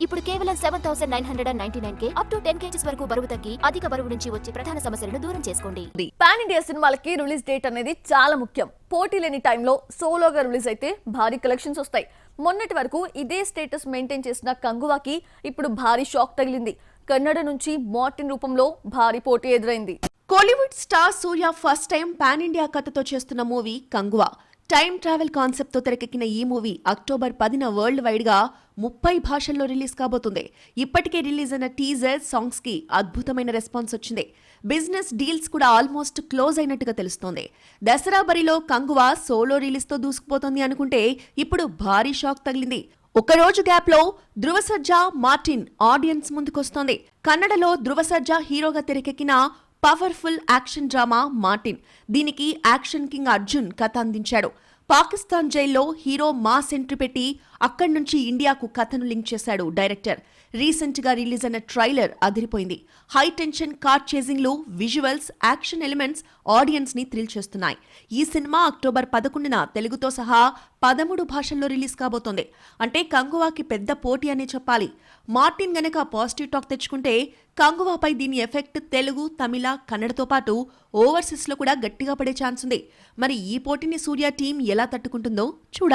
ఇప్పుడు కేవలం 7,999 up to 10 kgs వరకు బరువు తగ్గి అధిక బరువు నుంచి వచ్చే ప్రధాన సమస్యలను దూరం చేసుకోండి. పాన్ ఇండియా సినిమాలకి రిలీజ్ డేట్ అనేది చాలా ముఖ్యం. పోటీ లేని టైంలో సోలోగా రిలీజ్ అయితే భారీ కలెక్షన్స్ వస్తాయి. మొన్నటి వరకు ఇదే స్టేటస్ మెయింటైన్ చేసిన కంగువాకి ఇప్పుడు భారీ షాక్ తగిలింది. కన్నడ నుంచి మార్టిన్ రూపంలో భారీ పోటీ ఎదురైంది. కోలీవుడ్ స్టార్ సూర్య ఫస్ట్ టైం పాన్ ఇండియా కథతో చేస్తున్న movie Kanguva. Time travel concept తో తెరకెక్కిన ఈ మూవీ అక్టోబర్ 10న వరల్డ్ వైడ్ గా 30 భాషల్లో రిలీజ్ కాబోతుంది. ఇప్పటికే రిలీజ్ అయిన టీజర్ సాంగ్స్ కి అద్భుతమైన రెస్పాన్స్ వచ్చింది. బిజినెస్ డీల్స్ కూడా ఆల్మోస్ట్ క్లోజ్ అయినట్టుగా తెలుస్తోంది. దసరా బరిలో కంగువా సోలో రిలీజ్ తో దూసుకుపోతుంది అనుకుంటే ఇప్పుడు భారీ షాక్ తగిలింది. ఒకరోజు గ్యాప్ లో ధృవ సర్జా మార్టిన్ ఆడియన్స్ ముందుకొస్తోంది. కన్నడలో ధృవ సర్జా హీరోగా తెరకెక్కిన పవర్ఫుల్ యాక్షన్ డ్రామా మార్టిన్. దీనికి యాక్షన్ కింగ్ అర్జున్ కథ అందించాడు. పాకిస్తాన్ జైల్లో హీరో మాస్ ఎంట్రీ పెట్టి అక్కడి నుంచి ఇండియాకు కథను లింక్ చేశాడు డైరెక్టర్. రీసెంట్ గా రిలీజ్ అయిన ట్రైలర్ అదిరిపోయింది. హై టెన్షన్ కార్ చేజింగ్లు, విజువల్స్, యాక్షన్ ఎలిమెంట్స్ ఆడియన్స్ ని థ్రిల్ చేస్తున్నాయి. ఈ సినిమా అక్టోబర్ 11న తెలుగుతో సహా 13 భాషల్లో రిలీజ్ కాబోతోంది. అంటే కంగువాకి పెద్ద పోటీ అనే చెప్పాలి. మార్టిన్ గనక పాజిటివ్ టాక్ తెచ్చుకుంటే కంగువాపై దీని ఎఫెక్ట్ తెలుగు, తమిళ, కన్నడతో పాటు ఓవర్సీస్ లో కూడా గట్టిగా పడే ఛాన్స్ ఉంది. మరి ఈ పోటీని సూర్య టీం ఎలా తట్టుకుంటుందో చూడాలి.